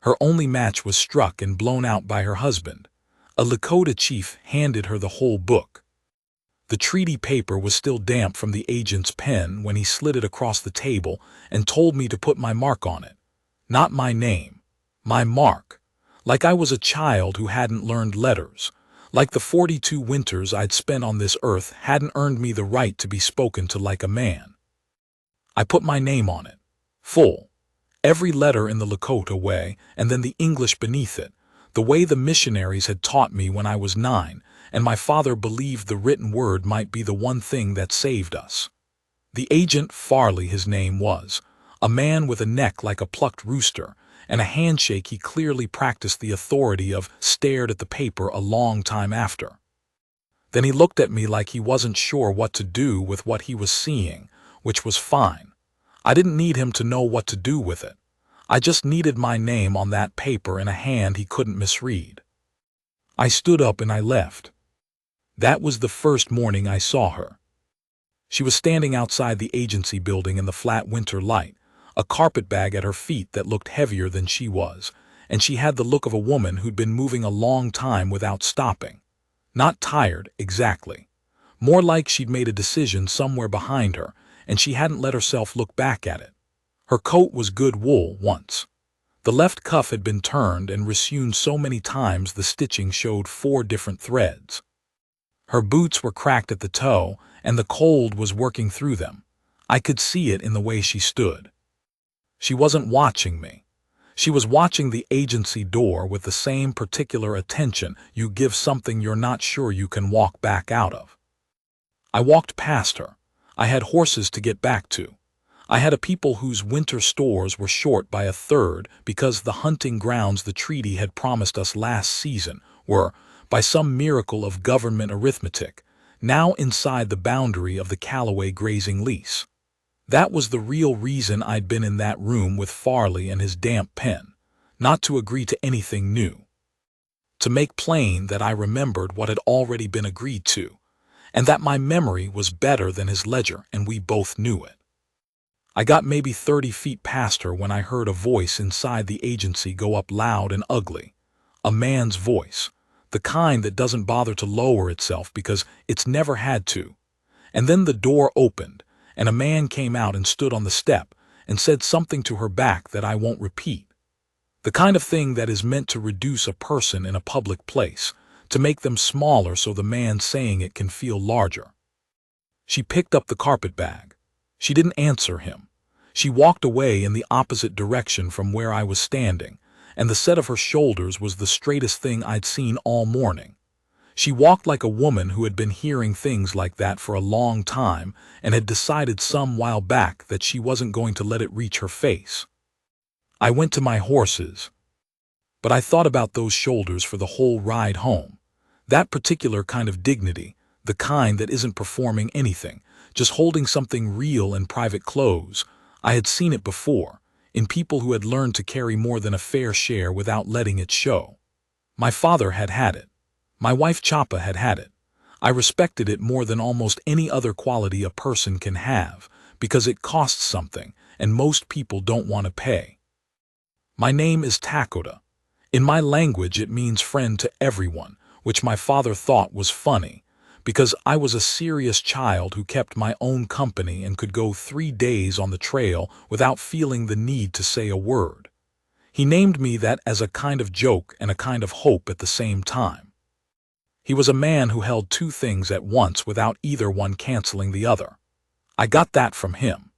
Her only match was struck and blown out by her husband. A Lakota chief handed her the whole book. The treaty paper was still damp from the agent's pen when he slid it across the table and told me to put my mark on it. Not my name. My mark. Like I was a child who hadn't learned letters. Like the 42 winters I'd spent on this earth hadn't earned me the right to be spoken to like a man. I put my name on it. Full. Every letter in the Lakota way, and then the English beneath it, the way the missionaries had taught me when I was 9, and my father believed the written word might be the one thing that saved us. The agent, Farley his name was, a man with a neck like a plucked rooster, and a handshake he clearly practiced the authority of, stared at the paper a long time after. Then he looked at me like he wasn't sure what to do with what he was seeing, which was fine. I didn't need him to know what to do with it. I just needed my name on that paper in a hand he couldn't misread. I stood up and I left. That was the first morning I saw her. She was standing outside the agency building in the flat winter light, a carpetbag at her feet that looked heavier than she was, and she had the look of a woman who'd been moving a long time without stopping. Not tired, exactly. More like she'd made a decision somewhere behind her, and she hadn't let herself look back at it. Her coat was good wool once. The left cuff had been turned and resewn so many times the stitching showed 4 different threads. Her boots were cracked at the toe, and the cold was working through them. I could see it in the way she stood. She wasn't watching me. She was watching the agency door with the same particular attention you give something you're not sure you can walk back out of. I walked past her. I had horses to get back to. I had a people whose winter stores were short by a third because the hunting grounds the treaty had promised us last season were, by some miracle of government arithmetic, now inside the boundary of the Callaway grazing lease. That was the real reason I'd been in that room with Farley and his damp pen, not to agree to anything new. To make plain that I remembered what had already been agreed to, and that my memory was better than his ledger, and we both knew it. I got maybe 30 feet past her when I heard a voice inside the agency go up loud and ugly. A man's voice. The kind that doesn't bother to lower itself because it's never had to. And then the door opened, and a man came out and stood on the step and said something to her back that I won't repeat. The kind of thing that is meant to reduce a person in a public place, to make them smaller so the man saying it can feel larger. She picked up the carpetbag. She didn't answer him. She walked away in the opposite direction from where I was standing, and the set of her shoulders was the straightest thing I'd seen all morning. She walked like a woman who had been hearing things like that for a long time and had decided some while back that she wasn't going to let it reach her face. I went to my horses. But I thought about those shoulders for the whole ride home. That particular kind of dignity, the kind that isn't performing anything, just holding something real in private clothes. I had seen it before, in people who had learned to carry more than a fair share without letting it show. My father had had it. My wife Chapa had had it. I respected it more than almost any other quality a person can have, because it costs something, and most people don't want to pay. My name is Lakota. In my language it means friend to everyone, which my father thought was funny, because I was a serious child who kept my own company and could go 3 days on the trail without feeling the need to say a word. He named me that as a kind of joke and a kind of hope at the same time. He was a man who held 2 things at once without either one canceling the other. I got that from him.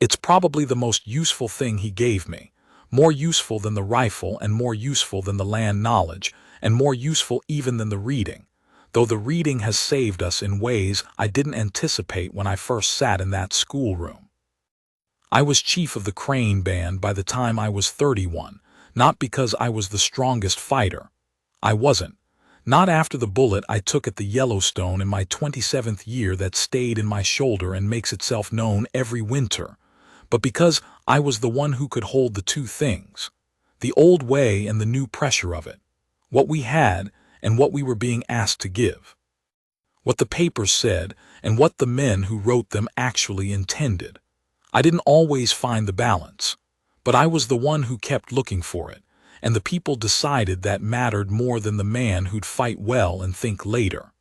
It's probably the most useful thing he gave me, more useful than the rifle and more useful than the land knowledge, and more useful even than the reading, though the reading has saved us in ways I didn't anticipate when I first sat in that schoolroom. I was chief of the Crane Band by the time I was 31, not because I was the strongest fighter. I wasn't. Not after the bullet I took at the Yellowstone in my 27th year that stayed in my shoulder and makes itself known every winter, but because I was the one who could hold the 2 things, the old way and the new pressure of it, what we had and what we were being asked to give, what the papers said and what the men who wrote them actually intended. I didn't always find the balance, but I was the one who kept looking for it, and the people decided that mattered more than the man who'd fight well and think later.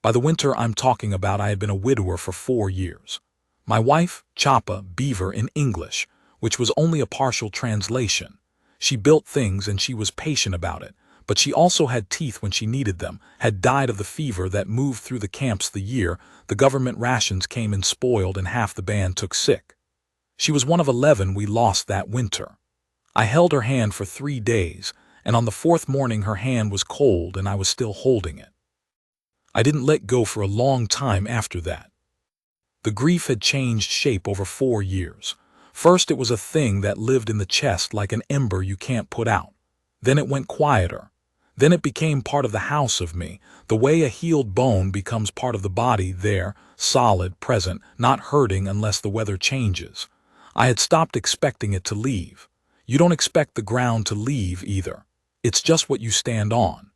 By the winter I'm talking about, I had been a widower for 4 years. My wife, Chapa, Beaver in English, which was only a partial translation. She built things and she was patient about it, but she also had teeth when she needed them, had died of the fever that moved through the camps the year the government rations came in spoiled and half the band took sick. She was one of 11 we lost that winter. I held her hand for 3 days, and on the 4th morning her hand was cold and I was still holding it. I didn't let go for a long time after that. The grief had changed shape over 4 years. First it was a thing that lived in the chest like an ember you can't put out. Then it went quieter. Then it became part of the house of me, the way a healed bone becomes part of the body, there, solid, present, not hurting unless the weather changes. I had stopped expecting it to leave. You don't expect the ground to leave either. It's just what you stand on.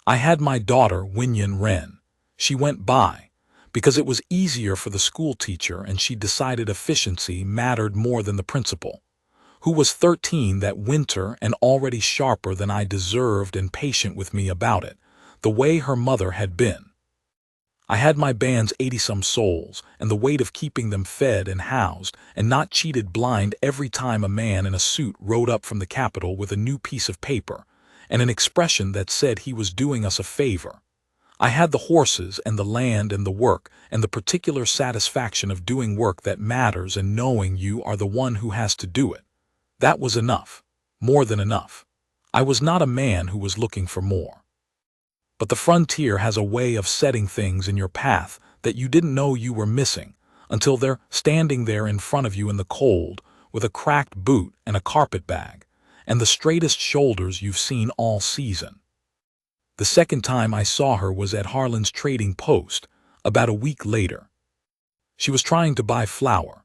I had my daughter, Winyan Ren. She went by, because it was easier for the school teacher and she decided efficiency mattered more than the principal, who was 13 that winter and already sharper than I deserved and patient with me about it, the way her mother had been. I had my band's 80-some souls and the weight of keeping them fed and housed and not cheated blind every time a man in a suit rode up from the Capitol with a new piece of paper and an expression that said he was doing us a favor. I had the horses and the land and the work and the particular satisfaction of doing work that matters and knowing you are the one who has to do it. That was enough, more than enough. I was not a man who was looking for more. But the frontier has a way of setting things in your path that you didn't know you were missing until they're standing there in front of you in the cold with a cracked boot and a carpetbag and the straightest shoulders you've seen all season. The second time I saw her was at Harlan's trading post, about a week later. She was trying to buy flour.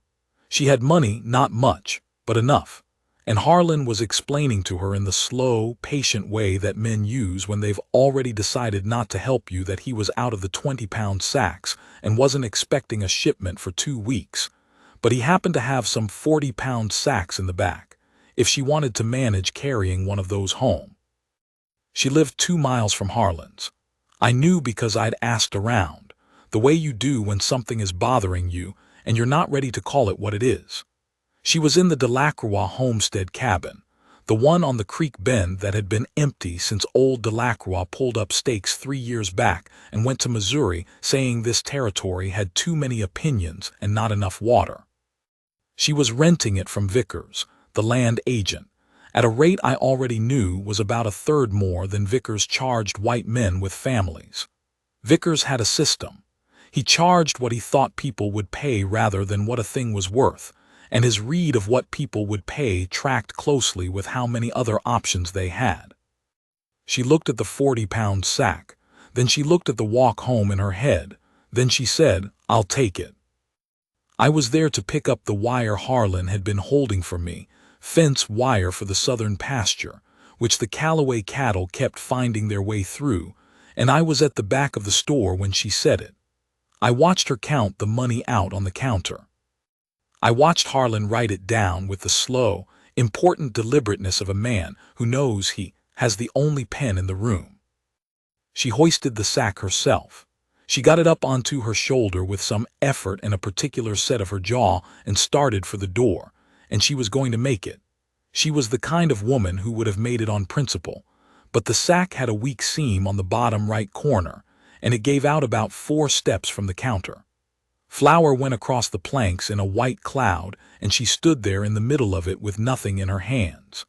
She had money, not much, but enough, and Harlan was explaining to her in the slow, patient way that men use when they've already decided not to help you that he was out of the 20-pound sacks and wasn't expecting a shipment for 2 weeks, but he happened to have some 40-pound sacks in the back, if she wanted to manage carrying one of those home. She lived 2 miles from Harlan's. I knew because I'd asked around, the way you do when something is bothering you and you're not ready to call it what it is. She was in the Delacroix homestead cabin, the one on the creek bend that had been empty since old Delacroix pulled up stakes 3 years back and went to Missouri saying this territory had too many opinions and not enough water. She was renting it from Vickers, the land agent, at a rate I already knew was about 1/3 more than Vickers charged white men with families. Vickers had a system. He charged what he thought people would pay rather than what a thing was worth, and his read of what people would pay tracked closely with how many other options they had. She looked at the 40-pound sack, then she looked at the walk home in her head, then she said, "I'll take it." I was there to pick up the wire Harlan had been holding for me, fence wire for the southern pasture, which the Callaway cattle kept finding their way through, and I was at the back of the store when she said it. I watched her count the money out on the counter. I watched Harlan write it down with the slow, important deliberateness of a man who knows he has the only pen in the room. She hoisted the sack herself. She got it up onto her shoulder with some effort and a particular set of her jaw and started for the door, and she was going to make it. She was the kind of woman who would have made it on principle, but the sack had a weak seam on the bottom right corner, and it gave out about 4 steps from the counter. Flour went across the planks in a white cloud, and she stood there in the middle of it with nothing in her hands.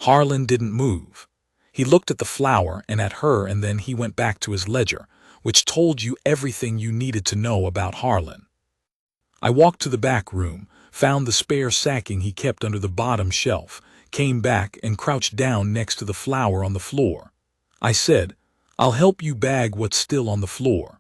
Harlan didn't move. He looked at the flour and at her, and then he went back to his ledger, which told you everything you needed to know about Harlan. I walked to the back room, found the spare sacking he kept under the bottom shelf, came back and crouched down next to the flour on the floor. I said, "I'll help you bag what's still on the floor."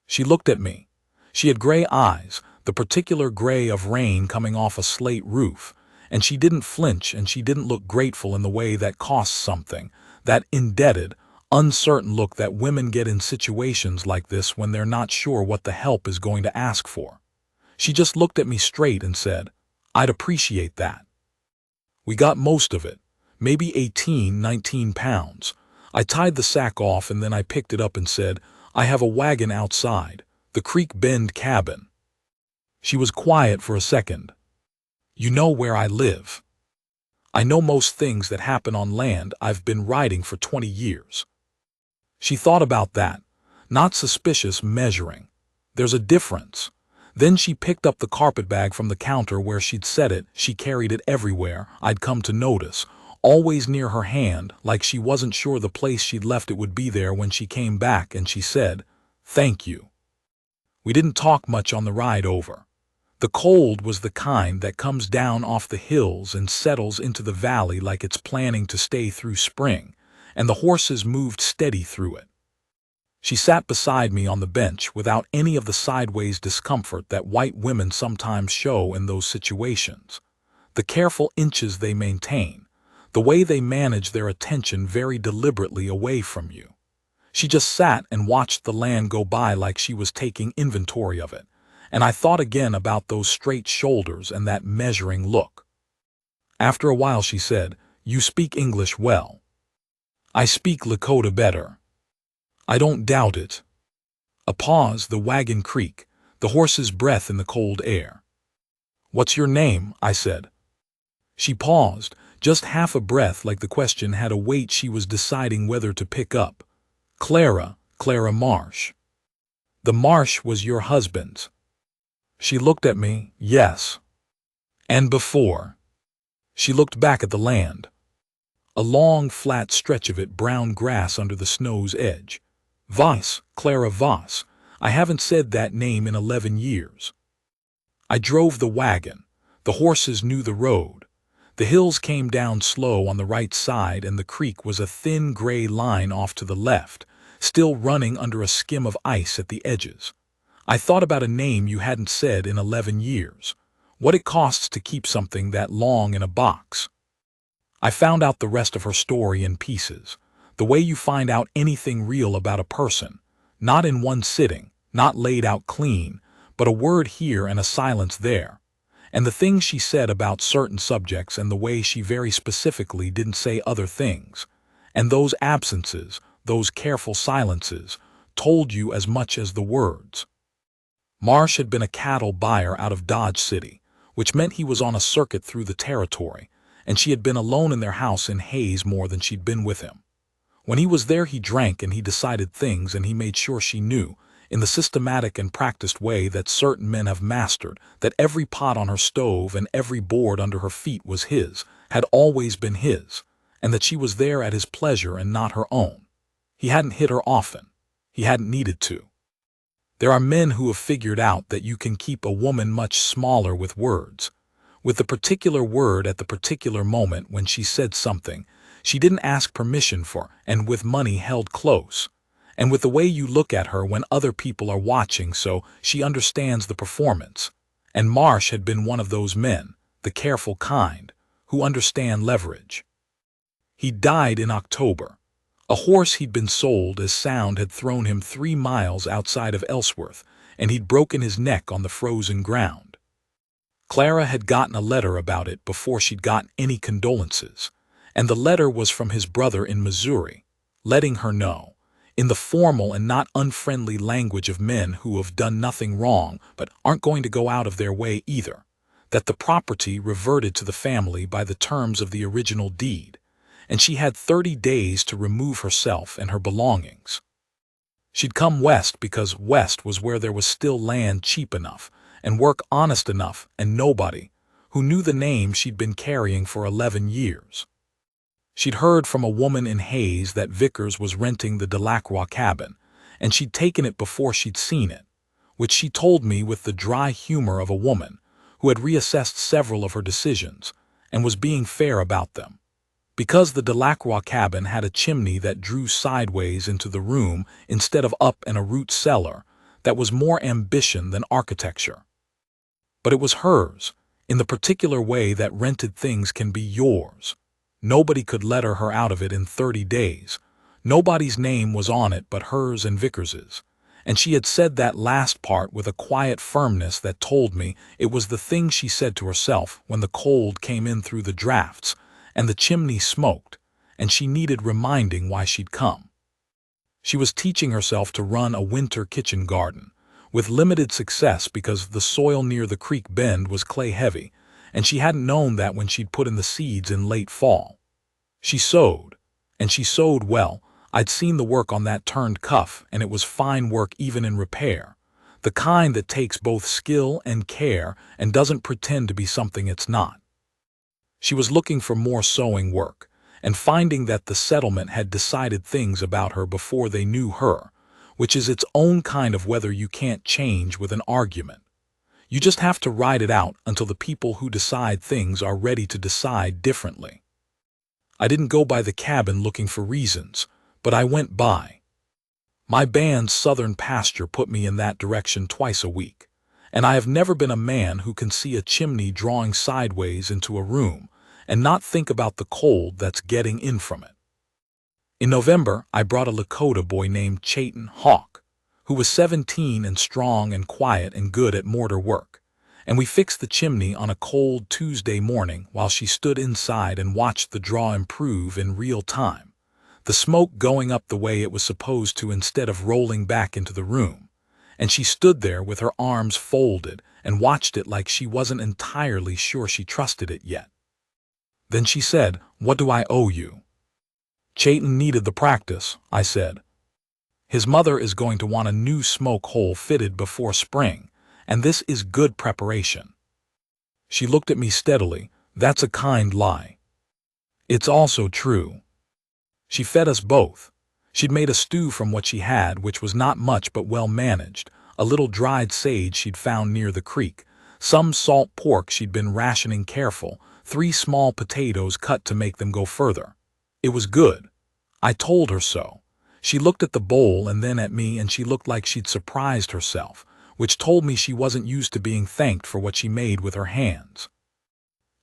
She looked at me. She had gray eyes, the particular gray of rain coming off a slate roof, and she didn't flinch and she didn't look grateful in the way that costs something, that indebted, uncertain look that women get in situations like this when they're not sure what the help is going to ask for. She just looked at me straight and said, "I'd appreciate that." We got most of it, maybe 18, 19 pounds. I tied the sack off and then I picked it up and said, I have a wagon outside, the Creek Bend cabin. She was quiet for a second. You know where I live. I know most things that happen on land I've been riding for 20 years. She thought about that, not suspicious, measuring. There's a difference. Then she picked up the carpetbag from the counter where she'd set it. She carried it everywhere, I'd come to notice, always near her hand, like she wasn't sure the place she'd left it would be there when she came back, and she said, "Thank you." We didn't talk much on the ride over. The cold was the kind that comes down off the hills and settles into the valley like it's planning to stay through spring, and the horses moved steady through it. She sat beside me on the bench without any of the sideways discomfort that white women sometimes show in those situations. The careful inches they maintain, the way they manage their attention very deliberately away from you. She just sat and watched the land go by like she was taking inventory of it, and I thought again about those straight shoulders and that measuring look. After a while she said, "You speak English well." "I speak Lakota better." "I don't doubt it." A pause, the wagon creak, the horse's breath in the cold air. "What's your name?" I said. She paused, just half a breath, like the question had a weight she was deciding whether to pick up. "Clara Marsh." "The Marsh was your husband's?" She looked at me. "Yes." "And before?" She looked back at the land. A long, flat stretch of it, brown grass under the snow's edge. "Voss, Clara Voss. I haven't said that name in 11 years. I drove the wagon. The horses knew the road. The hills came down slow on the right side, and the creek was a thin gray line off to the left, still running under a skim of ice at the edges. I thought about a name you hadn't said in 11 years. What it costs to keep something that long in a box. I found out the rest of her story in pieces, the way you find out anything real about a person, not in one sitting, not laid out clean, but a word here and a silence there. And the things she said about certain subjects and the way she very specifically didn't say other things. And those absences, those careful silences, told you as much as the words. Marsh had been a cattle buyer out of Dodge City, which meant he was on a circuit through the territory, and she had been alone in their house in Hayes more than she'd been with him. When he was there, he drank and he decided things, and he made sure she knew, in the systematic and practiced way that certain men have mastered, that every pot on her stove and every board under her feet was his, had always been his, and that she was there at his pleasure and not her own. He hadn't hit her often. He hadn't needed to. There are men who have figured out that you can keep a woman much smaller with words. With the particular word at the particular moment when she said something she didn't ask permission for, and with money held close, and with the way you look at her when other people are watching so she understands the performance. And Marsh had been one of those men, the careful kind, who understand leverage. He died in October. A horse he'd been sold as sound had thrown him 3 miles outside of Ellsworth, and he'd broken his neck on the frozen ground. Clara had gotten a letter about it before she'd gotten any condolences, and the letter was from his brother in Missouri, letting her know, in the formal and not unfriendly language of men who have done nothing wrong but aren't going to go out of their way either, that the property reverted to the family by the terms of the original deed, and she had 30 days to remove herself and her belongings. She'd come west because west was where there was still land cheap enough and work honest enough, and nobody who knew the name she'd been carrying for 11 years. She'd heard from a woman in Hayes that Vickers was renting the Delacroix cabin, and she'd taken it before she'd seen it, which she told me with the dry humor of a woman who had reassessed several of her decisions and was being fair about them. Because the Delacroix cabin had a chimney that drew sideways into the room instead of up, and a root cellar, that was more ambition than architecture. But it was hers, in the particular way that rented things can be yours. Nobody could letter her out of it in 30 days. Nobody's name was on it but hers and Vickers's, And she had said that last part with a quiet firmness that told me it was the thing she said to herself when the cold came in through the drafts, and the chimney smoked, and she needed reminding why she'd come. She was teaching herself to run a winter kitchen garden, with limited success because the soil near the creek bend was clay-heavy, and she hadn't known that when she'd put in the seeds in late fall. She sowed, and she sowed well. I'd seen the work on that turned cuff, and it was fine work even in repair, the kind that takes both skill and care and doesn't pretend to be something it's not. She was looking for more sewing work, and finding that the settlement had decided things about her before they knew her, which is its own kind of weather you can't change with an argument. You just have to ride it out until the people who decide things are ready to decide differently. I didn't go by the cabin looking for reasons, but I went by. My band's southern pasture put me in that direction twice a week, and I have never been a man who can see a chimney drawing sideways into a room and not think about the cold that's getting in from it. In November, I brought a Lakota boy named Chayton Hawk, who was 17 and strong and quiet and good at mortar work, and we fixed the chimney on a cold Tuesday morning while she stood inside and watched the draw improve in real time, the smoke going up the way it was supposed to instead of rolling back into the room, and she stood there with her arms folded and watched it like she wasn't entirely sure she trusted it yet. Then she said, "What do I owe you?" "Chayton needed the practice," I said. "His mother is going to want a new smoke hole fitted before spring, and this is good preparation." She looked at me steadily. "That's a kind lie." "It's also true." She fed us both. She'd made a stew from what she had, which was not much but well managed, a little dried sage she'd found near the creek, some salt pork she'd been rationing careful, 3 small potatoes cut to make them go further. It was good. I told her so. She looked at the bowl and then at me, and she looked like she'd surprised herself, which told me she wasn't used to being thanked for what she made with her hands.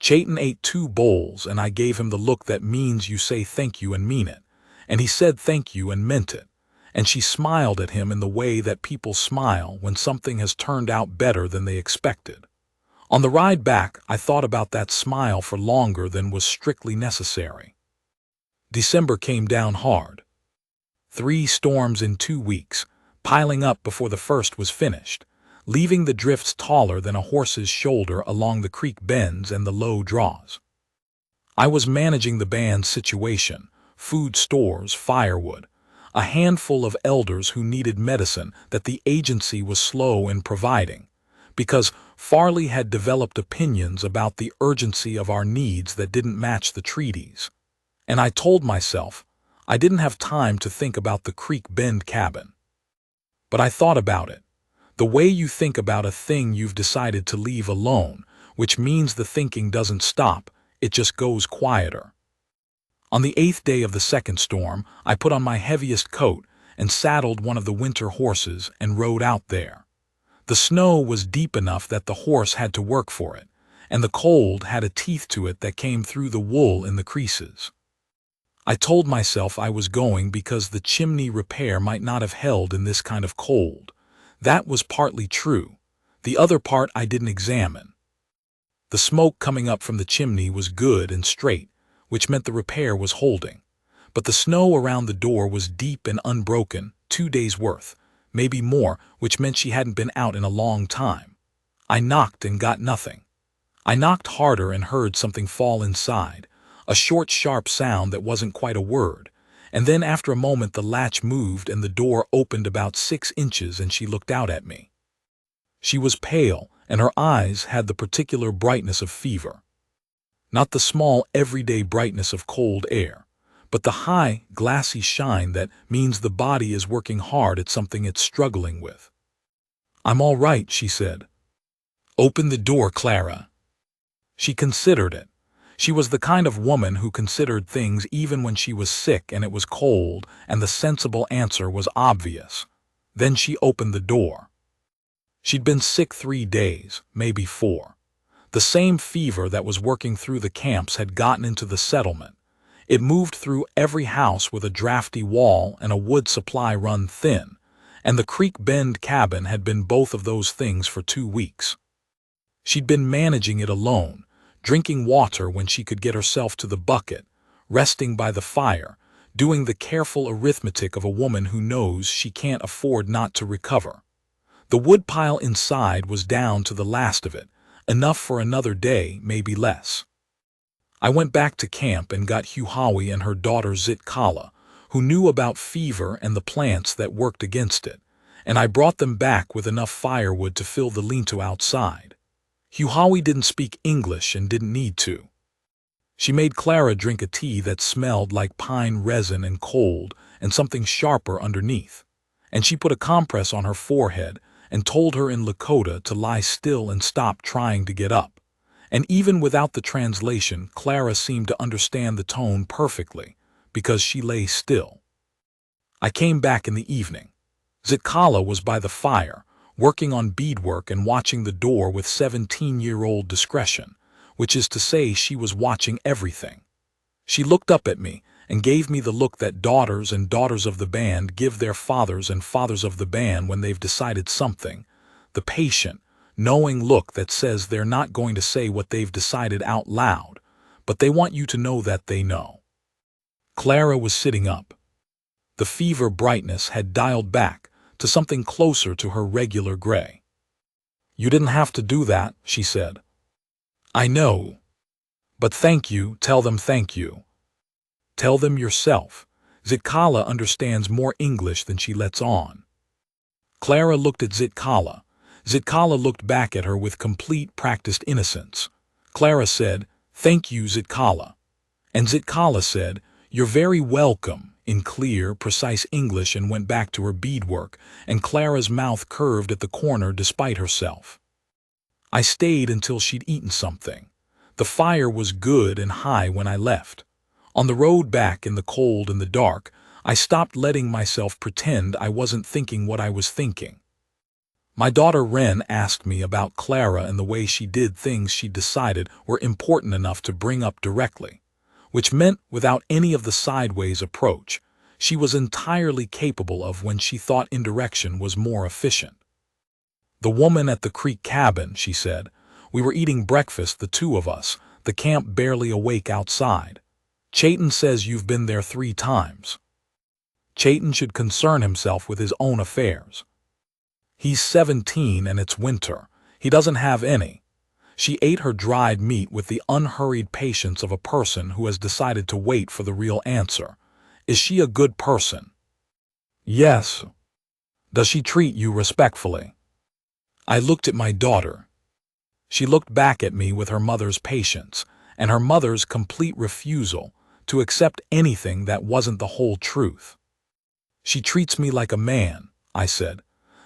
Chayton ate 2 bowls, and I gave him the look that means you say thank you and mean it, and he said thank you and meant it, and she smiled at him in the way that people smile when something has turned out better than they expected. On the ride back, I thought about that smile for longer than was strictly necessary. December came down hard. 3 storms in 2 weeks, piling up before the first was finished, leaving the drifts taller than a horse's shoulder along the creek bends and the low draws. I was managing the band's situation, food stores, firewood, a handful of elders who needed medicine that the agency was slow in providing, because Farley had developed opinions about the urgency of our needs that didn't match the treaties. And I told myself I didn't have time to think about the creek bend cabin. But I thought about it. The way you think about a thing you've decided to leave alone, which means the thinking doesn't stop, it just goes quieter. On the 8th day of the second storm, I put on my heaviest coat and saddled one of the winter horses and rode out there. The snow was deep enough that the horse had to work for it, and the cold had a teeth to it that came through the wool in the creases. I told myself I was going because the chimney repair might not have held in this kind of cold. That was partly true. The other part I didn't examine. The smoke coming up from the chimney was good and straight, which meant the repair was holding. But the snow around the door was deep and unbroken, 2 days' worth, maybe more, which meant she hadn't been out in a long time. I knocked and got nothing. I knocked harder and heard something fall inside, a short, sharp sound that wasn't quite a word, and then after a moment the latch moved and the door opened about 6 inches and she looked out at me. She was pale, and her eyes had the particular brightness of fever. Not the small, everyday brightness of cold air, but the high, glassy shine that means the body is working hard at something it's struggling with. "I'm all right," she said. "Open the door, Clara." She considered it. She was the kind of woman who considered things even when she was sick and it was cold, and the sensible answer was obvious. Then she opened the door. She'd been sick 3 days, maybe 4. The same fever that was working through the camps had gotten into the settlement. It moved through every house with a drafty wall and a wood supply run thin, and the Creek Bend cabin had been both of those things for 2 weeks. She'd been managing it alone, drinking water when she could get herself to the bucket, resting by the fire, doing the careful arithmetic of a woman who knows she can't afford not to recover. The woodpile inside was down to the last of it, enough for another day, maybe less. I went back to camp and got Huhawi and her daughter Zitkala, who knew about fever and the plants that worked against it, and I brought them back with enough firewood to fill the lean-to outside. Huhawi didn't speak English and didn't need to. She made Clara drink a tea that smelled like pine resin and cold and something sharper underneath, and she put a compress on her forehead and told her in Lakota to lie still and stop trying to get up. And even without the translation, Clara seemed to understand the tone perfectly, because she lay still. I came back in the evening. Zitkala was by the fire, working on beadwork and watching the door with 17-year-old discretion, which is to say she was watching everything. She looked up at me and gave me the look that daughters and daughters of the band give their fathers and fathers of the band when they've decided something, the patient, knowing look that says they're not going to say what they've decided out loud, but they want you to know that they know. Clara was sitting up. The fever brightness had dialed back to something closer to her regular gray. "You didn't have to do that," she said. "I know. But thank you, tell them thank you." "Tell them yourself." Zitkala understands more English than she lets on. Clara looked at Zitkala. Zitkala looked back at her with complete practiced innocence. Clara said, "Thank you, Zitkala." And Zitkala said, "You're very welcome," in clear, precise English, and went back to her beadwork, and Clara's mouth curved at the corner despite herself. I stayed until she'd eaten something. The fire was good and high when I left. On the road back in the cold and the dark, I stopped letting myself pretend I wasn't thinking what I was thinking. My daughter Wren asked me about Clara and the way she did things she decided were important enough to bring up directly, which meant without any of the sideways approach she was entirely capable of when she thought indirection was more efficient. "The woman at the creek cabin," she said. "We were eating breakfast, the two of us, the camp barely awake outside. Chayton says you've been there 3 times. Chayton should concern himself with his own affairs. He's 17 and it's winter. He doesn't have any." She ate her dried meat with the unhurried patience of a person who has decided to wait for the real answer. "Is she a good person?" "Yes." "Does she treat you respectfully?" I looked at my daughter. She looked back at me with her mother's patience and her mother's complete refusal to accept anything that wasn't the whole truth. "She treats me like a man," I said.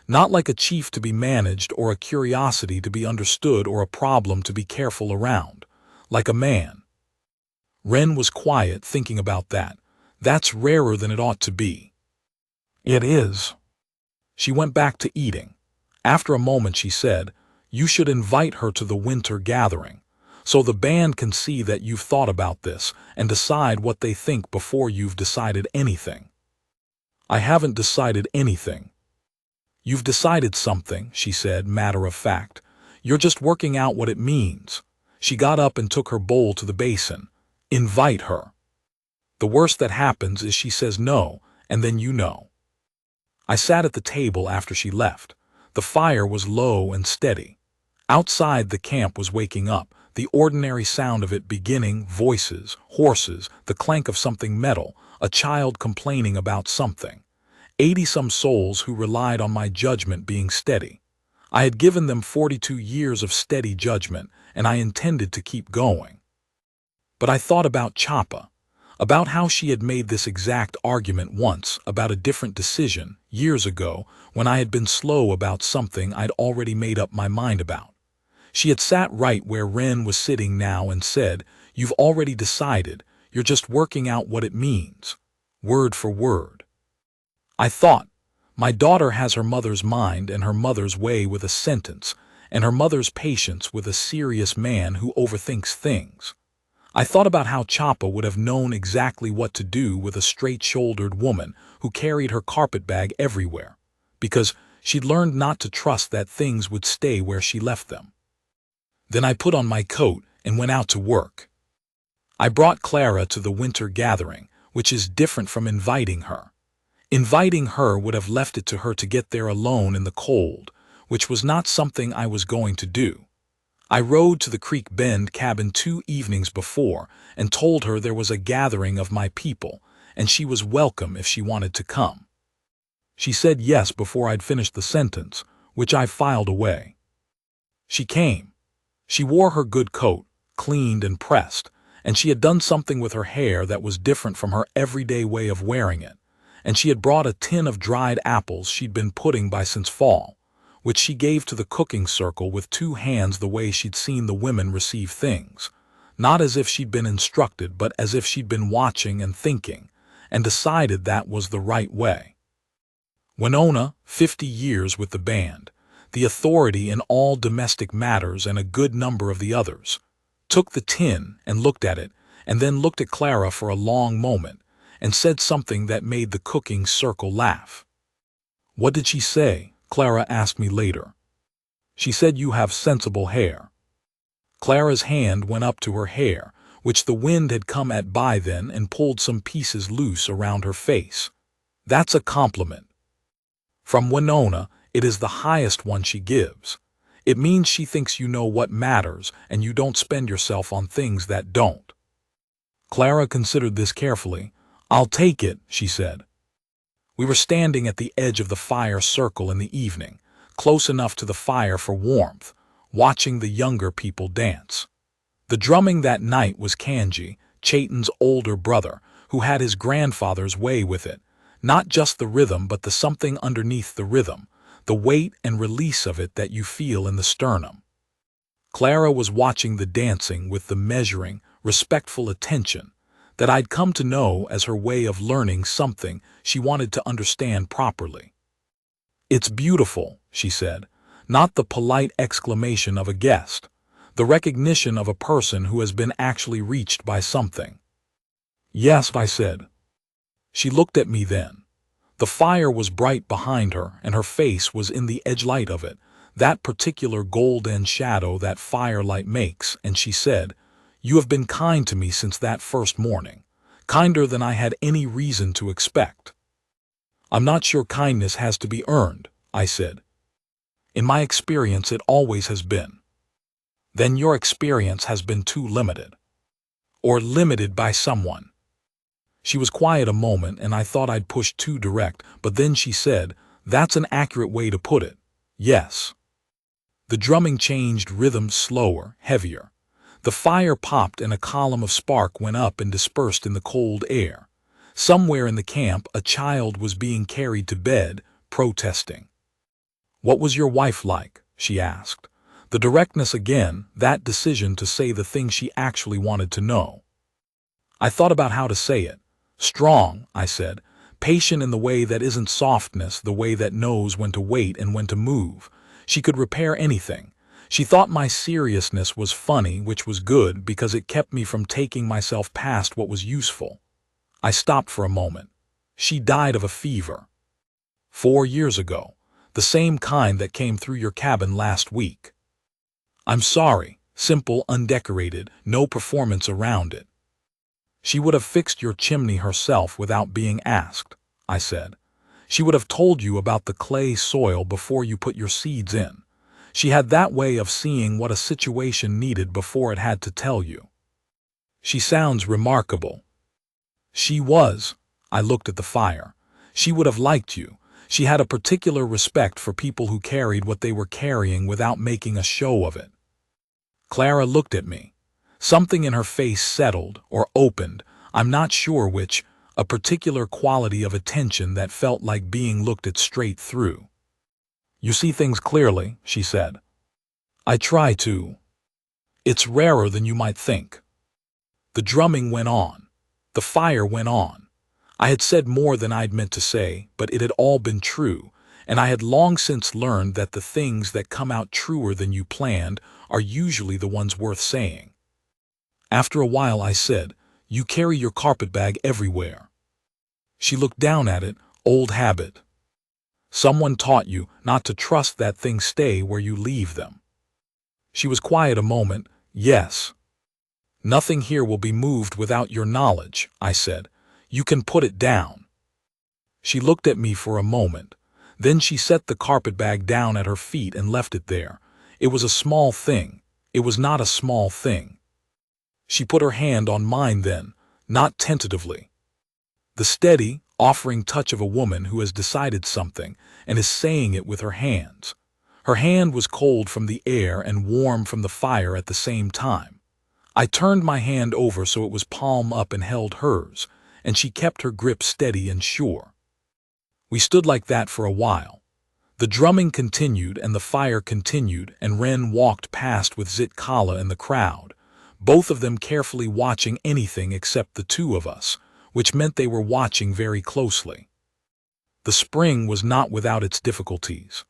"Not like a chief to be managed or a curiosity to be understood or a problem to be careful around. Like a man." Wren was quiet, thinking about that. "That's rarer than it ought to be." "It is." She went back to eating. After a moment she said, "You should invite her to the winter gathering, so the band can see that you've thought about this and decide what they think before you've decided anything." "I haven't decided anything." "You've decided something," she said, matter of fact. "You're just working out what it means." She got up and took her bowl to the basin. "Invite her. The worst that happens is she says no, and then you know." I sat at the table after she left. The fire was low and steady. Outside the camp was waking up, the ordinary sound of it beginning, voices, horses, the clank of something metal, a child complaining about something. 80-some souls who relied on my judgment being steady. I had given them 42 years of steady judgment, and I intended to keep going. But I thought about Chapa, about how she had made this exact argument once about a different decision, years ago, when I had been slow about something I'd already made up my mind about. She had sat right where Wren was sitting now and said, "You've already decided, you're just working out what it means." Word for word. I thought, my daughter has her mother's mind and her mother's way with a sentence, and her mother's patience with a serious man who overthinks things. I thought about how Chapa would have known exactly what to do with a straight-shouldered woman who carried her carpetbag everywhere. because she'd learned not to trust that things would stay where she left them. Then I put on my coat and went out to work. I brought Clara to the winter gathering, which is different from inviting her. Inviting her would have left it to her to get there alone in the cold, which was not something I was going to do. I rode to the Creek Bend cabin 2 evenings before and told her there was a gathering of my people, and she was welcome if she wanted to come. She said yes before I'd finished the sentence, which I filed away. She came. She wore her good coat, cleaned and pressed, and she had done something with her hair that was different from her everyday way of wearing it, and she had brought a tin of dried apples she'd been putting by since fall, which she gave to the cooking circle with 2 hands the way she'd seen the women receive things, not as if she'd been instructed but as if she'd been watching and thinking, and decided that was the right way. Winona, 50 years with the band, the authority in all domestic matters and a good number of the others, took the tin and looked at it, and then looked at Clara for a long moment, and said something that made the cooking circle laugh. "What did she say?" Clara asked me later. "She said you have sensible hair." Clara's hand went up to her hair, which the wind had come at by then, and pulled some pieces loose around her face. "That's a compliment. From Winona, it is the highest one she gives. It means she thinks you know what matters and you don't spend yourself on things that don't." Clara considered this carefully. "I'll take it," she said. We were standing at the edge of the fire circle in the evening, close enough to the fire for warmth, watching the younger people dance. The drumming that night was Kanji, Chayton's older brother, who had his grandfather's way with it, not just the rhythm but the something underneath the rhythm, the weight and release of it that you feel in the sternum. Clara was watching the dancing with the measuring, respectful attention that I'd come to know as her way of learning something she wanted to understand properly. "It's beautiful," she said, not the polite exclamation of a guest, the recognition of a person who has been actually reached by something. "Yes," I said. She looked at me then. The fire was bright behind her, and her face was in the edgelight of it, that particular golden shadow that firelight makes, and she said, "You have been kind to me since that first morning, kinder than I had any reason to expect." "I'm not sure kindness has to be earned," I said. "In my experience it always has been." "Then your experience has been too limited. Or limited by someone." She was quiet a moment, and I thought I'd pushed too direct, but then she said, "That's an accurate way to put it. Yes." The drumming changed rhythm, slower, heavier. The fire popped and a column of spark went up and dispersed in the cold air. Somewhere in the camp a child was being carried to bed, protesting. "What was your wife like?" she asked. The directness again, that decision to say the thing she actually wanted to know. I thought about how to say it. "Strong," I said. "Patient in the way that isn't softness, the way that knows when to wait and when to move. She could repair anything." She thought my seriousness was funny, which was good because it kept me from taking myself past what was useful. I stopped for a moment. "She died of a fever. 4 years ago. The same kind that came through your cabin last week." "I'm sorry." Simple, undecorated, no performance around it. "She would have fixed your chimney herself without being asked," I said. "She would have told you about the clay soil before you put your seeds in. She had that way of seeing what a situation needed before it had to tell you." "She sounds remarkable." "She was." I looked at the fire. "She would have liked you. She had a particular respect for people who carried what they were carrying without making a show of it." Clara looked at me. Something in her face settled or opened, I'm not sure which, a particular quality of attention that felt like being looked at straight through. "You see things clearly," she said. "I try to. It's rarer than you might think." The drumming went on. The fire went on. I had said more than I'd meant to say, but it had all been true, and I had long since learned that the things that come out truer than you planned are usually the ones worth saying. After a while I said, "You carry your carpetbag everywhere." She looked down at it. "Old habit." Someone taught you not to trust that things stay where you leave them. She was quiet a moment. Yes. Nothing here will be moved without your knowledge, I said. You can put it down. She looked at me for a moment. Then she set the carpetbag down at her feet and left it there. It was a small thing. It was not a small thing. She put her hand on mine then, not tentatively. The steady, offering touch of a woman who has decided something and is saying it with her hands. Her hand was cold from the air and warm from the fire at the same time. I turned my hand over so it was palm up and held hers, and she kept her grip steady and sure. We stood like that for a while. The drumming continued and the fire continued, and Ren walked past with Zitkala and the crowd, both of them carefully watching anything except the two of us, which meant they were watching very closely. The spring was not without its difficulties.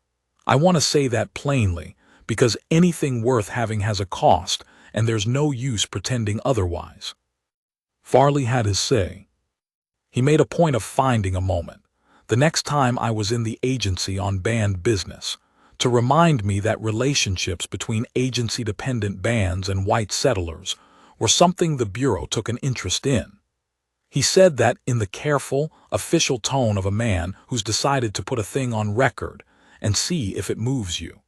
I want to say that plainly, because anything worth having has a cost, and there's no use pretending otherwise. Farley had his say. He made a point of finding a moment, the next time I was in the agency on band business, to remind me that relationships between agency-dependent bands and white settlers were something the Bureau took an interest in. He said that in the careful, official tone of a man who's decided to put a thing on record and see if it moves you.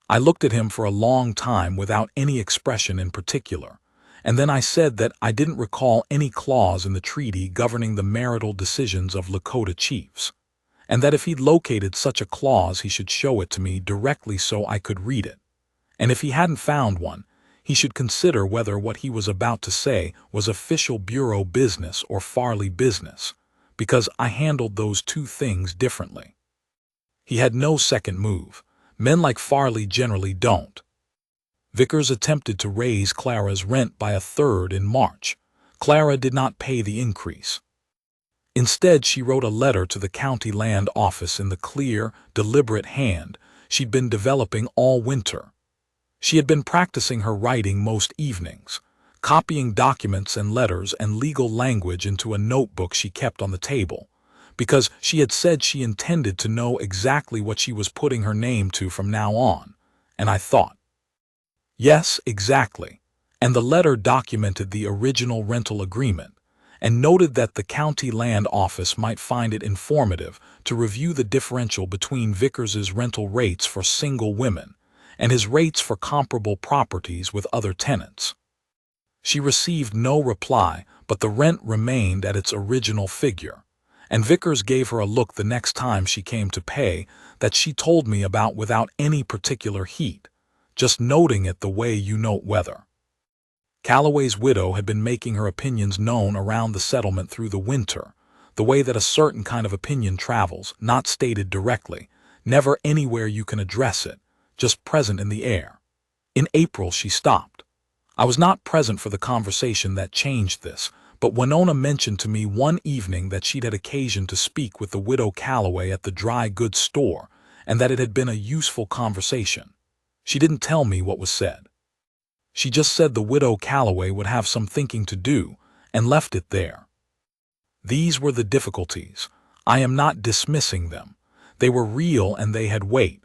I looked at him for a long time without any expression in particular, and then I said that I didn't recall any clause in the treaty governing the marital decisions of Lakota chiefs, and that if he'd located such a clause he should show it to me directly so I could read it, and if he hadn't found one, he should consider whether what he was about to say was official Bureau business or Farley business, because I handled those two things differently. He had no second move. Men like Farley generally don't. Vickers attempted to raise Clara's rent by 1/3 in March. Clara did not pay the increase. Instead, she wrote a letter to the county land office in the clear, deliberate hand she'd been developing all winter. She had been practicing her writing most evenings, copying documents and letters and legal language into a notebook she kept on the table, because she had said she intended to know exactly what she was putting her name to from now on, and I thought, yes, exactly. And the letter documented the original rental agreement and noted that the county land office might find it informative to review the differential between Vickers's rental rates for single women and his rates for comparable properties with other tenants. She received no reply, but the rent remained at its original figure, and Vickers gave her a look the next time she came to pay that she told me about without any particular heat, just noting it the way you note weather. Calloway's widow had been making her opinions known around the settlement through the winter, the way that a certain kind of opinion travels, not stated directly, never anywhere you can address it, just present in the air. In April she stopped. I was not present for the conversation that changed this, but Winona mentioned to me one evening that she'd had occasion to speak with the widow Calloway at the dry goods store, and that it had been a useful conversation. She didn't tell me what was said. She just said the widow Calloway would have some thinking to do, and left it there. These were the difficulties. I am not dismissing them. They were real and they had weight.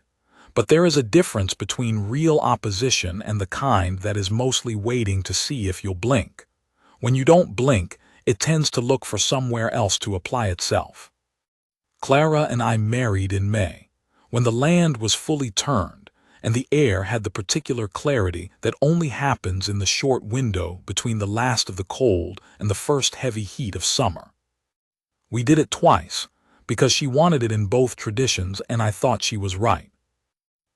But there is a difference between real opposition and the kind that is mostly waiting to see if you'll blink. When you don't blink, it tends to look for somewhere else to apply itself. Clara and I married in May, when the land was fully turned, and the air had the particular clarity that only happens in the short window between the last of the cold and the first heavy heat of summer. We did it twice, because she wanted it in both traditions, and I thought she was right.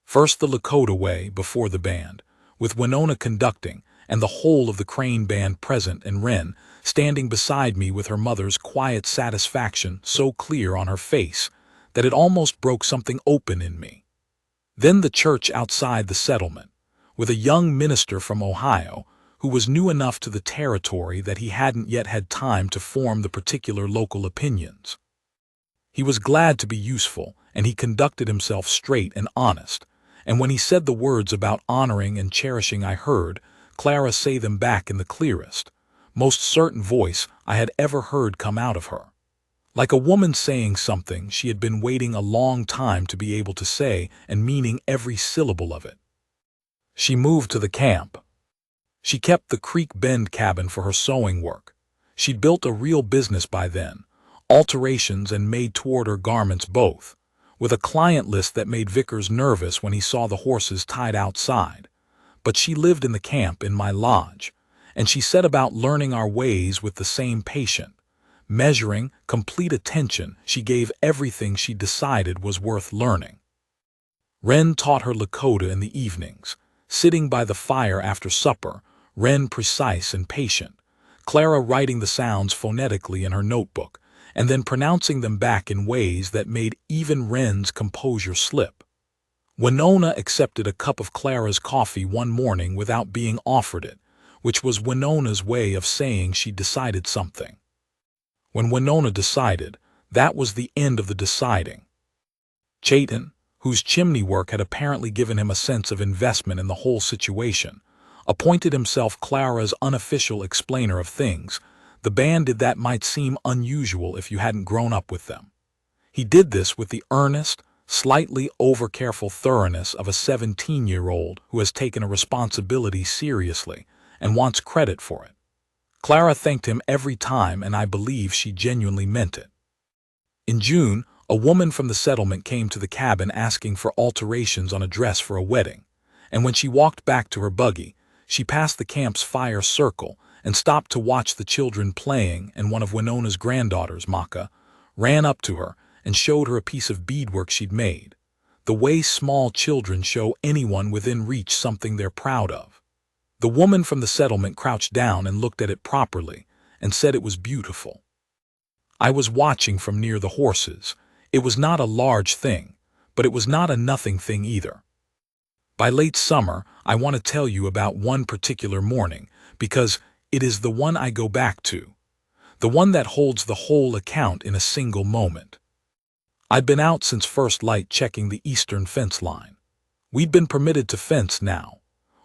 First the Lakota way before the band, with Winona conducting, and the whole of the Crane band present, and Wren standing beside me with her mother's quiet satisfaction so clear on her face that it almost broke something open in me. Then the church outside the settlement, with a young minister from Ohio who was new enough to the territory that he hadn't yet had time to form the particular local opinions. He was glad to be useful, and he conducted himself straight and honest, and when he said the words about honoring and cherishing I heard Clara say them back in the clearest, most certain voice I had ever heard come out of her. Like a woman saying something she had been waiting a long time to be able to say and meaning every syllable of it. She moved to the camp. She kept the Creek Bend cabin for her sewing work. She'd built a real business by then, alterations and made-to-order garments both, with a client list that made Vickers nervous when he saw the horses tied outside. But she lived in the camp in my lodge, and she set about learning our ways with the same patient, measuring, complete attention she gave everything she decided was worth learning. Wren taught her Lakota in the evenings, sitting by the fire after supper, Wren precise and patient, Clara writing the sounds phonetically in her notebook, and then pronouncing them back in ways that made even Wren's composure slip. Winona accepted a cup of Clara's coffee one morning without being offered it, which was Winona's way of saying she decided something. When Winona decided, that was the end of the deciding. Chayton, whose chimney work had apparently given him a sense of investment in the whole situation, appointed himself Clara's unofficial explainer of things. The band did that might seem unusual if you hadn't grown up with them. He did this with the earnest, slightly over-careful thoroughness of a 17-year-old who has taken a responsibility seriously and wants credit for it. Clara thanked him every time, and I believe she genuinely meant it. In June, a woman from the settlement came to the cabin asking for alterations on a dress for a wedding, and when she walked back to her buggy, she passed the camp's fire circle and stopped to watch the children playing, and one of Winona's granddaughters, Maka, ran up to her and showed her a piece of beadwork she'd made, the way small children show anyone within reach something they're proud of. The woman from the settlement crouched down and looked at it properly and said it was beautiful. I was watching from near the horses. It was not a large thing, but it was not a nothing thing either. By late summer, I want to tell you about one particular morning, because it is the one I go back to, the one that holds the whole account in a single moment. I'd been out since first light checking the eastern fence line. We'd been permitted to fence now,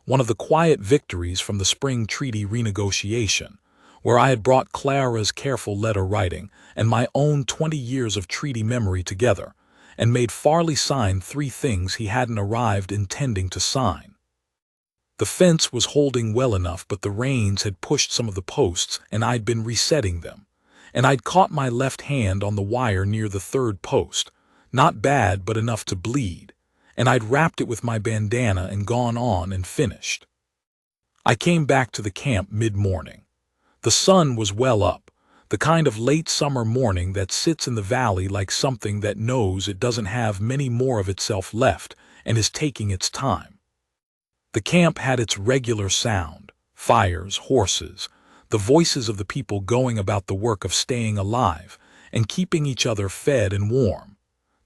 one of the quiet victories from the spring treaty renegotiation, where I had brought Clara's careful letter writing and my own 20 years of treaty memory together, and made Farley sign 3 things he hadn't arrived intending to sign. The fence was holding well enough, but the rains had pushed some of the posts and I'd been resetting them, and I'd caught my left hand on the wire near the 3rd post, not bad but enough to bleed, and I'd wrapped it with my bandana and gone on and finished. I came back to the camp mid-morning. The sun was well up, the kind of late summer morning that sits in the valley like something that knows it doesn't have many more of itself left and is taking its time. The camp had its regular sound, fires, horses, the voices of the people going about the work of staying alive and keeping each other fed and warm,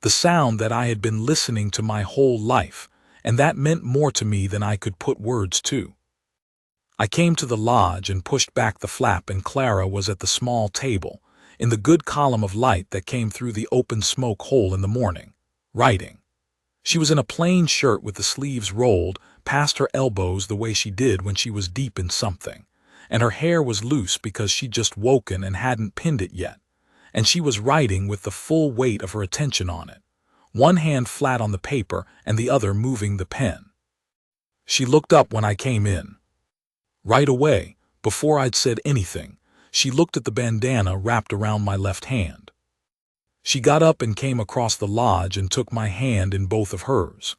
the sound that I had been listening to my whole life, and that meant more to me than I could put words to. I came to the lodge and pushed back the flap, and Clara was at the small table, in the good column of light that came through the open smoke hole in the morning, writing. She was in a plain shirt with the sleeves rolled past her elbows the way she did when she was deep in something, and her hair was loose because she'd just woken and hadn't pinned it yet, and she was writing with the full weight of her attention on it, one hand flat on the paper and the other moving the pen. She looked up when I came in. Right away, before I'd said anything, she looked at the bandana wrapped around my left hand. She got up and came across the lodge and took my hand in both of hers.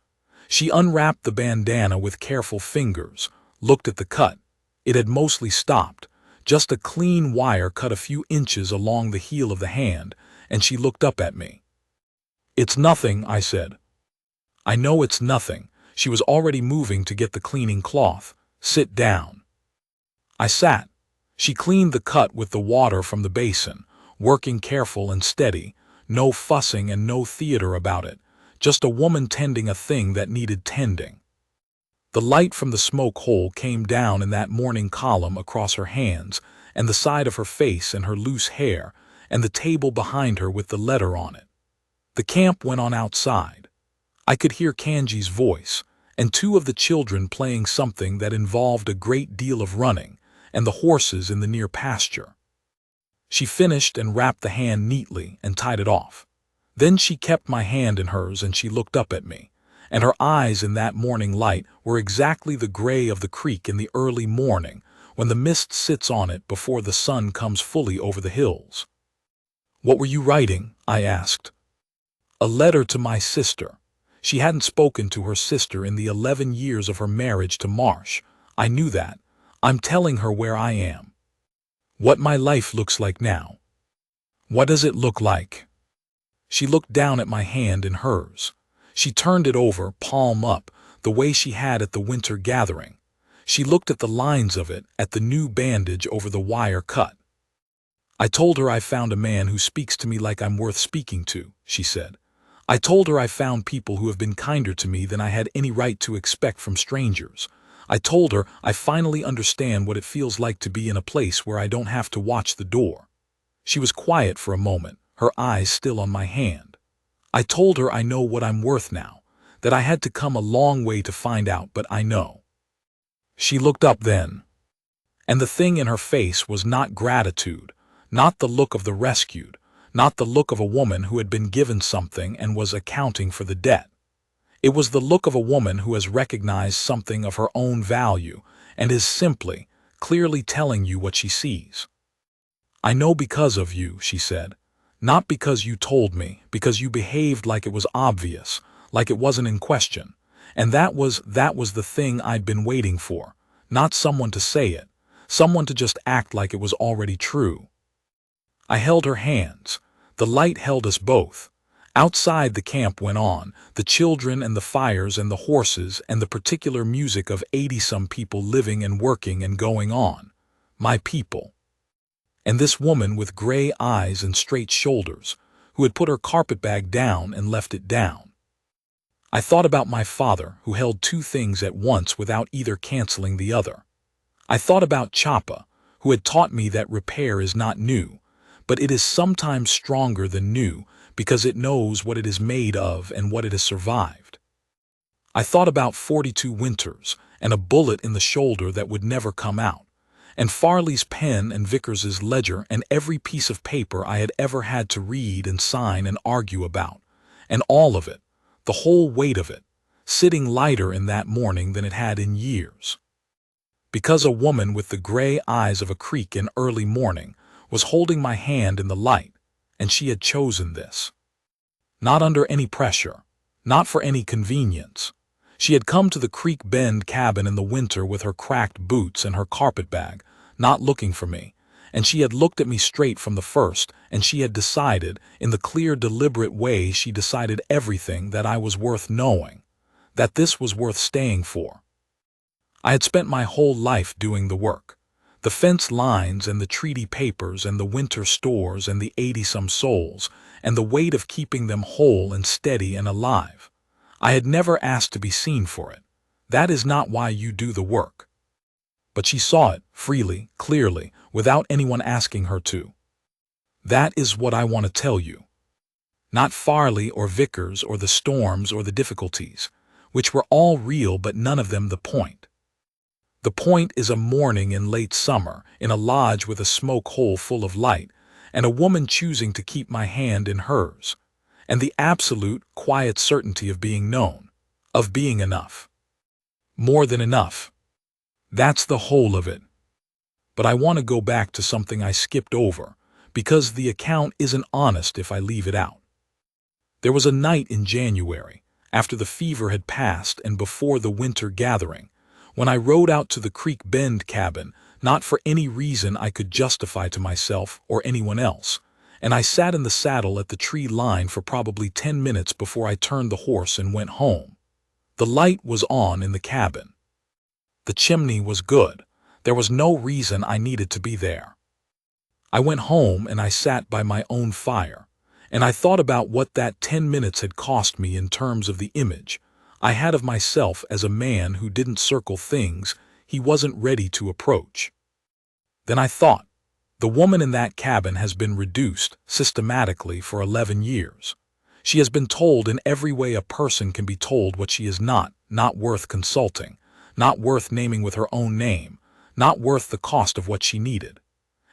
She unwrapped the bandana with careful fingers, looked at the cut. It had mostly stopped, just a clean wire cut a few inches along the heel of the hand, and she looked up at me. "It's nothing," I said. "I know it's nothing." She was already moving to get the cleaning cloth. "Sit down." I sat. She cleaned the cut with the water from the basin, working careful and steady, no fussing and no theater about it, just a woman tending a thing that needed tending. The light from the smoke hole came down in that morning column across her hands and the side of her face and her loose hair and the table behind her with the letter on it. The camp went on outside. I could hear Kanji's voice and 2 of the children playing something that involved a great deal of running, and the horses in the near pasture. She finished and wrapped the hand neatly and tied it off. Then she kept my hand in hers and she looked up at me, and her eyes in that morning light were exactly the gray of the creek in the early morning when the mist sits on it before the sun comes fully over the hills. "What were you writing?" I asked. "A letter to my sister." She hadn't spoken to her sister in the 11 years of her marriage to Marsh. I knew that. "I'm telling her where I am. What my life looks like now." "What does it look like?" She looked down at my hand in hers. She turned it over, palm up, the way she had at the winter gathering. She looked at the lines of it, at the new bandage over the wire cut. "I told her I found a man who speaks to me like I'm worth speaking to," she said. "I told her I found people who have been kinder to me than I had any right to expect from strangers. I told her I finally understand what it feels like to be in a place where I don't have to watch the door." She was quiet for a moment, her eyes still on my hand. "I told her I know what I'm worth now, that I had to come a long way to find out, but I know." She looked up then, and the thing in her face was not gratitude, not the look of the rescued, not the look of a woman who had been given something and was accounting for the debt. It was the look of a woman who has recognized something of her own value and is simply, clearly telling you what she sees. "I know because of you," she said. "Not because you told me, because you behaved like it was obvious, like it wasn't in question. And that was the thing I'd been waiting for, not someone to say it, someone to just act like it was already true." I held her hands. The light held us both. Outside the camp went on, the children and the fires and the horses and the particular music of 80-some people living and working and going on. My people. And this woman with gray eyes and straight shoulders, who had put her carpetbag down and left it down. I thought about my father, who held two things at once without either canceling the other. I thought about Chapa, who had taught me that repair is not new, but it is sometimes stronger than new because it knows what it is made of and what it has survived. I thought about 42 winters and a bullet in the shoulder that would never come out, and Farley's pen and Vickers's ledger and every piece of paper I had ever had to read and sign and argue about, and all of it, the whole weight of it, sitting lighter in that morning than it had in years. Because a woman with the gray eyes of a creek in early morning was holding my hand in the light, and she had chosen this. Not under any pressure, not for any convenience. She had come to the Creek Bend cabin in the winter with her cracked boots and her carpetbag, not looking for me, and she had looked at me straight from the first, and she had decided, in the clear, deliberate way she decided everything, that I was worth knowing, that this was worth staying for. I had spent my whole life doing the work. The fence lines and the treaty papers and the winter stores and the 80-some souls, and the weight of keeping them whole and steady and alive. I had never asked to be seen for it. That is not why you do the work. But she saw it, freely, clearly, without anyone asking her to. That is what I want to tell you. Not Farley or Vickers or the storms or the difficulties, which were all real but none of them the point. The point is a morning in late summer, in a lodge with a smoke hole full of light, and a woman choosing to keep my hand in hers, and the absolute, quiet certainty of being known, of being enough. More than enough. That's the whole of it. But I want to go back to something I skipped over, because the account isn't honest if I leave it out. There was a night in January, after the fever had passed and before the winter gathering, when I rode out to the Creek Bend cabin, not for any reason I could justify to myself or anyone else, and I sat in the saddle at the tree line for probably 10 minutes before I turned the horse and went home. The light was on in the cabin. The chimney was good. There was no reason I needed to be there. I went home and I sat by my own fire, and I thought about what that 10 minutes had cost me in terms of the image I had of myself as a man who didn't circle things he wasn't ready to approach. Then I thought, the woman in that cabin has been reduced systematically for 11 years. She has been told in every way a person can be told what she is not worth consulting, not worth naming with her own name, not worth the cost of what she needed.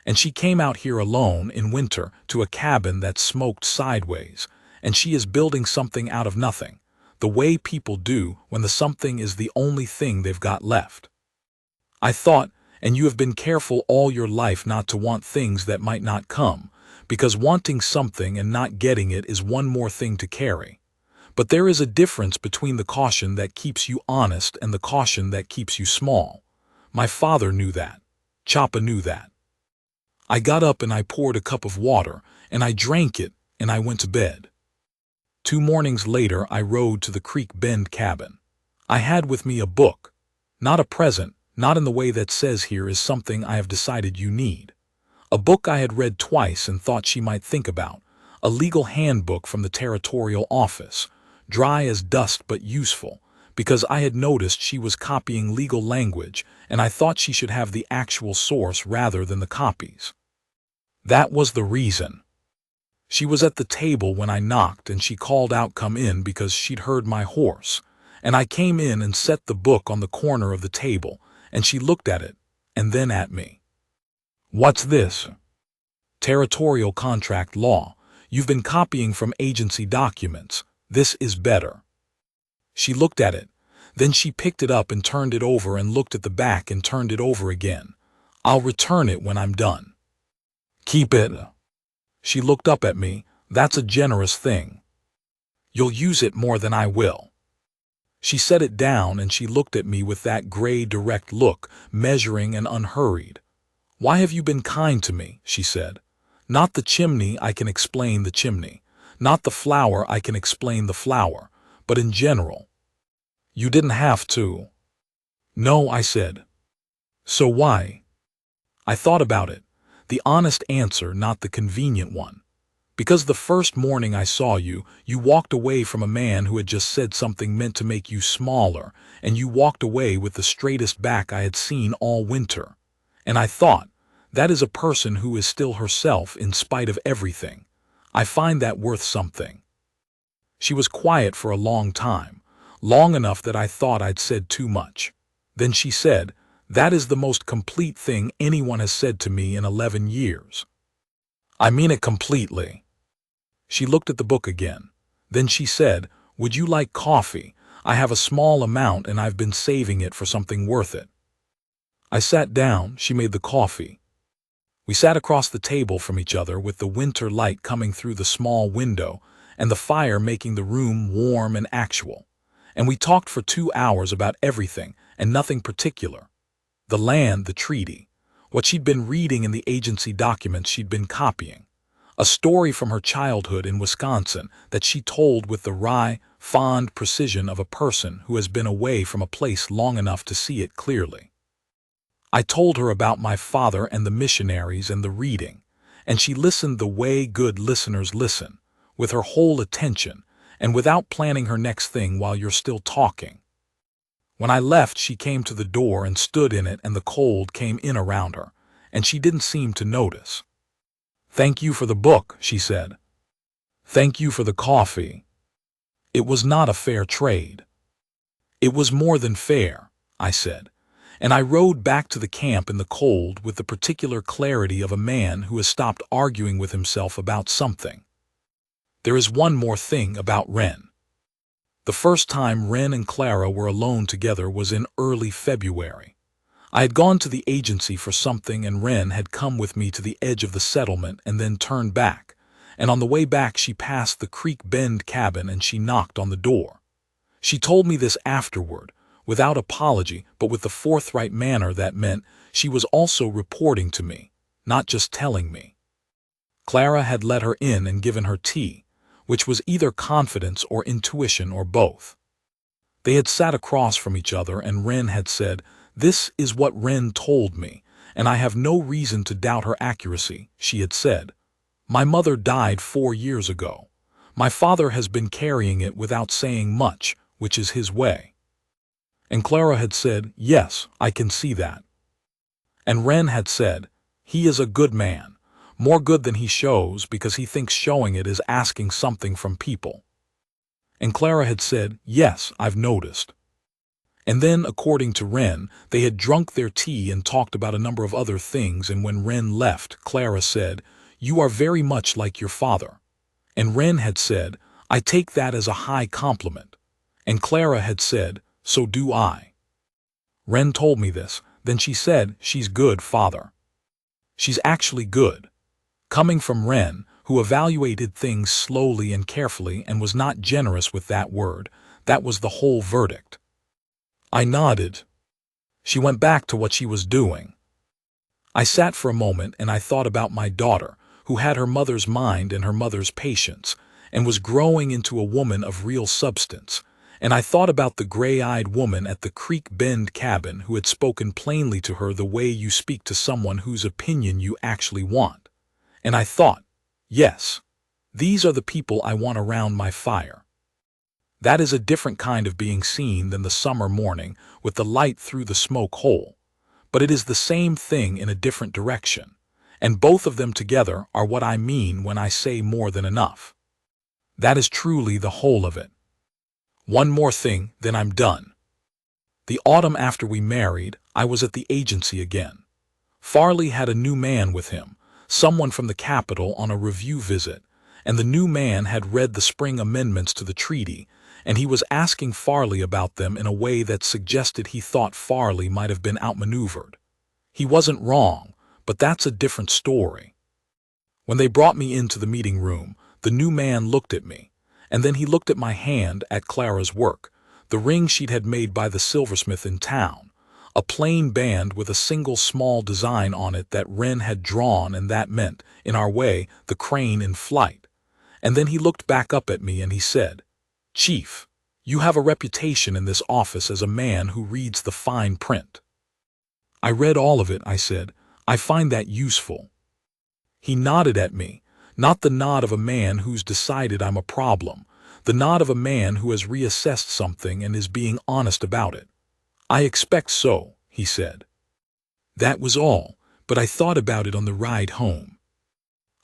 And she came out here alone in winter to a cabin that smoked sideways, and she is building something out of nothing, the way people do when the something is the only thing they've got left. I thought, and you have been careful all your life not to want things that might not come, because wanting something and not getting it is one more thing to carry. But there is a difference between the caution that keeps you honest and the caution that keeps you small. My father knew that. Chapa knew that. I got up and I poured a cup of water, and I drank it, and I went to bed. 2 mornings later I rode to the Creek Bend cabin. I had with me a book. Not a present, not in the way that says here is something I have decided you need. A book I had read twice and thought she might think about. A legal handbook from the territorial office. Dry as dust but useful, because I had noticed she was copying legal language, and I thought she should have the actual source rather than the copies. That was the reason. She was at the table when I knocked, and she called out, "Come in," because she'd heard my horse. And I came in and set the book on the corner of the table, and she looked at it, and then at me. "What's this?" "Territorial contract law. You've been copying from agency documents. This is better." She looked at it. Then she picked it up and turned it over and looked at the back and turned it over again. "I'll return it when I'm done." "Keep it." She looked up at me. "That's a generous thing." "You'll use it more than I will." She set it down and she looked at me with that gray, direct look, measuring and unhurried. "Why have you been kind to me?" she said. "Not the chimney, I can explain the chimney. Not the flower, I can explain the flower. But in general." "You didn't have to." "No," I said. "So why?" I thought about it. The honest answer, not the convenient one. "Because the first morning I saw you, you walked away from a man who had just said something meant to make you smaller, and you walked away with the straightest back I had seen all winter. And I thought, that is a person who is still herself in spite of everything. I find that worth something." She was quiet for a long time, long enough that I thought I'd said too much. Then she said, "That is the most complete thing anyone has said to me in 11 years. I mean it completely." She looked at the book again. Then she said, "Would you like coffee? I have a small amount and I've been saving it for something worth it." I sat down. She made the coffee. We sat across the table from each other with the winter light coming through the small window and the fire making the room warm and actual. And we talked for 2 hours about everything and nothing particular. The land, the treaty, what she'd been reading in the agency documents she'd been copying, a story from her childhood in Wisconsin that she told with the wry, fond precision of a person who has been away from a place long enough to see it clearly. I told her about my father and the missionaries and the reading, and she listened the way good listeners listen, with her whole attention, and without planning her next thing while you're still talking. When I left, she came to the door and stood in it, and the cold came in around her, and she didn't seem to notice. "Thank you for the book," she said. "Thank you for the coffee." It was not a fair trade. "It was more than fair," I said, and I rode back to the camp in the cold with the particular clarity of a man who has stopped arguing with himself about something. There is one more thing about Wren. The first time Wren and Clara were alone together was in early February. I had gone to the agency for something, and Wren had come with me to the edge of the settlement and then turned back, and on the way back she passed the Creek Bend cabin and she knocked on the door. She told me this afterward, without apology but with the forthright manner that meant she was also reporting to me, not just telling me. Clara had let her in and given her tea, which was either confidence or intuition or both. They had sat across from each other, and Wren had said, "This is what Wren told me, and I have no reason to doubt her accuracy," she had said. "My mother died 4 years ago. My father has been carrying it without saying much, which is his way." And Clara had said, "Yes, I can see that." And Wren had said, "He is a good man. More good than he shows, because he thinks showing it is asking something from people." And Clara had said, "Yes, I've noticed." And then, according to Wren, they had drunk their tea and talked about a number of other things, and when Wren left, Clara said, "You are very much like your father." And Wren had said, "I take that as a high compliment." And Clara had said, "So do I." Wren told me this, then she said, "She's good, father. She's actually good." Coming from Wren, who evaluated things slowly and carefully and was not generous with that word, that was the whole verdict. I nodded. She went back to what she was doing. I sat for a moment and I thought about my daughter, who had her mother's mind and her mother's patience, and was growing into a woman of real substance. And I thought about the gray-eyed woman at the Creek Bend cabin who had spoken plainly to her the way you speak to someone whose opinion you actually want. And I thought, yes, these are the people I want around my fire. That is a different kind of being seen than the summer morning with the light through the smoke hole. But it is the same thing in a different direction. And both of them together are what I mean when I say more than enough. That is truly the whole of it. One more thing, then I'm done. The autumn after we married, I was at the agency again. Farley had a new man with him, someone from the capital on a review visit, and the new man had read the spring amendments to the treaty, and he was asking Farley about them in a way that suggested he thought Farley might have been outmaneuvered. He wasn't wrong, but that's a different story. When they brought me into the meeting room, the new man looked at me, and then he looked at my hand at Clara's work, the ring she'd had made by the silversmith in town, a plain band with a single small design on it that Wren had drawn, and that meant, in our way, the crane in flight. And then he looked back up at me and he said, "Chief, you have a reputation in this office as a man who reads the fine print." "I read all of it," I said. "I find that useful." He nodded at me, not the nod of a man who's decided I'm a problem, the nod of a man who has reassessed something and is being honest about it. "I expect so," he said. That was all, but I thought about it on the ride home.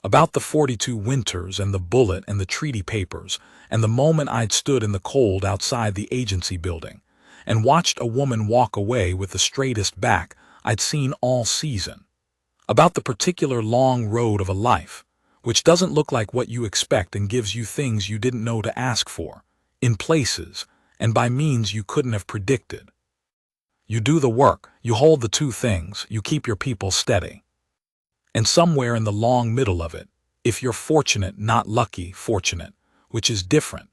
About the 42 winters and the bullet and the treaty papers, and the moment I'd stood in the cold outside the agency building, and watched a woman walk away with the straightest back I'd seen all season. About the particular long road of a life, which doesn't look like what you expect and gives you things you didn't know to ask for, in places, and by means you couldn't have predicted. You do the work, you hold the two things, you keep your people steady. And somewhere in the long middle of it, if you're fortunate, not lucky, fortunate, which is different,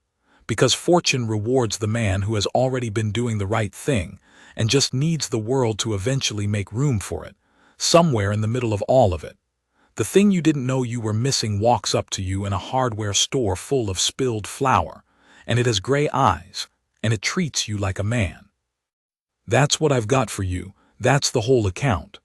because fortune rewards the man who has already been doing the right thing and just needs the world to eventually make room for it, somewhere in the middle of all of it, the thing you didn't know you were missing walks up to you in a hardware store full of spilled flour, and it has gray eyes, and it treats you like a man. That's what I've got for you, that's the whole account.